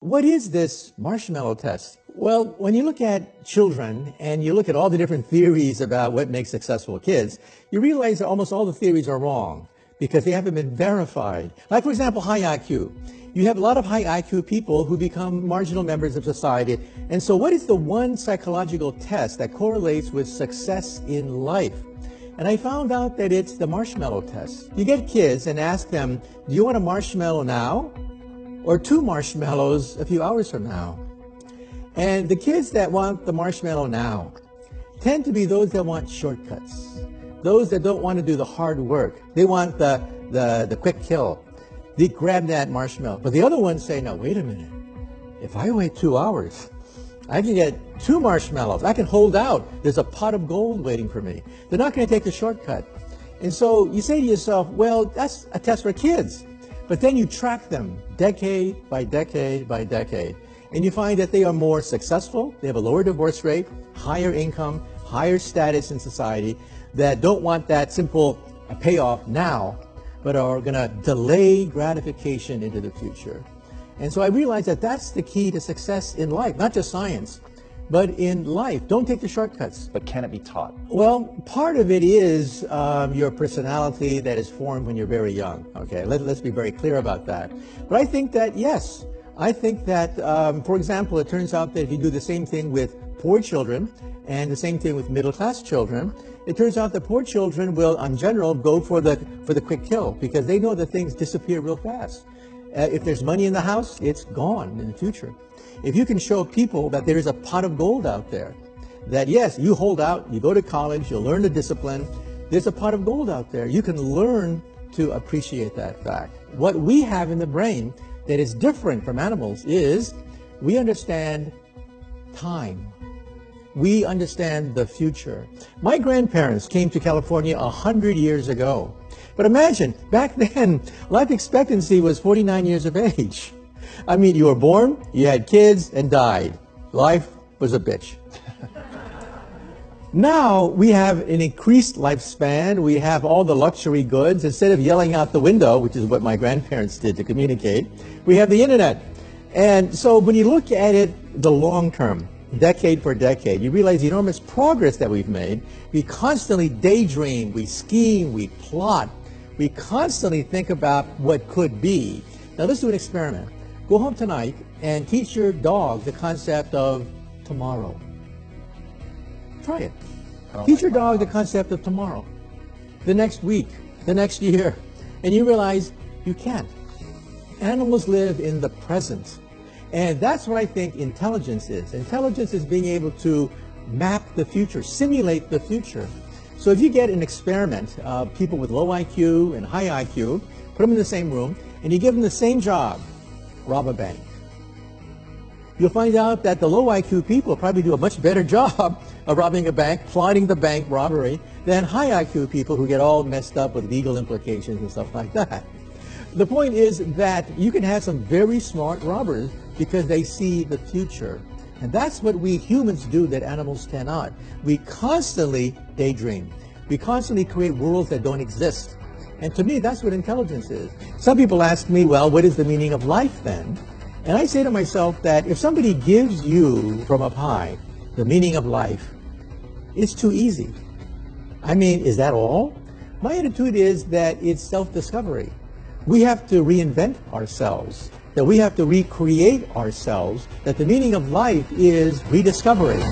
What is this marshmallow test? Well, when you look at children and you look at all the different theories about what makes successful kids, you realize that almost all the theories are wrong because they haven't been verified. Like, for example, high IQ. You have a lot of high IQ people who become marginal members of society. And so what is the one psychological test that correlates with success in life? And I found out that it's the marshmallow test. You get kids and ask them, do you want a marshmallow now or 2 marshmallows a few hours from now? And the kids that want the marshmallow now tend to be those that want shortcuts, those that don't want to do the hard work. They want the quick kill. They grab that marshmallow. But the other ones say, no, wait a minute. If I wait 2 hours, I can get 2 marshmallows. I can hold out. There's a pot of gold waiting for me. They're not going to take the shortcut. And so you say to yourself, well, that's a test for kids. But then you track them decade by decade by decade. And you find that they are more successful. They have a lower divorce rate, higher income, higher status in society, that don't want that simple payoff now, but are going to delay gratification into the future. And so I realized that that's the key to success in life, not just science, but in life. Don't take the shortcuts. But can it be taught? Well, part of it is your personality that is formed when you're very young. Okay, let's be very clear about that. But I think that, yes, I think that, for example, it turns out that if you do the same thing with poor children and the same thing with middle-class children, it turns out that poor children will, in general, go for the quick kill because they know that things disappear real fast. If there's money in the house, it's gone in the future. If you can show people that there is a pot of gold out there, that yes, you hold out, you go to college, you'll learn the discipline, there's a pot of gold out there. You can learn to appreciate that fact. What we have in the brain that is different from animals is we understand time. We understand the future. My grandparents came to California 100 years ago. But imagine, back then, life expectancy was 49 years of age. I mean, you were born, you had kids, and died. Life was a bitch. Now, we have an increased lifespan. We have all the luxury goods. Instead of yelling out the window, which is what my grandparents did to communicate, we have the internet. And so when you look at it the long term, decade for decade, you realize the enormous progress that we've made. We constantly daydream, we scheme, we plot. We constantly think about what could be. Now let's do an experiment. Go home tonight and teach your dog the concept of tomorrow. Try it. Teach your dog the concept of tomorrow, the next week, the next year, and you realize you can't. Animals live in the present. And that's what I think intelligence is. Intelligence is being able to map the future, simulate the future. So if you get an experiment, people with low IQ and high IQ, put them in the same room, and you give them the same job, rob a bank. You'll find out that the low IQ people probably do a much better job of robbing a bank, plotting the bank robbery, than high IQ people who get all messed up with legal implications and stuff like that. The point is that you can have some very smart robbers because they see the future. And that's what we humans do that animals cannot. We constantly daydream. We constantly create worlds that don't exist. And to me, that's what intelligence is. Some people ask me, well, what is the meaning of life then? And I say to myself that if somebody gives you from up high the meaning of life, it's too easy. I mean, is that all? My attitude is that it's self-discovery. We have to reinvent ourselves, that we have to recreate ourselves, that the meaning of life is rediscovery.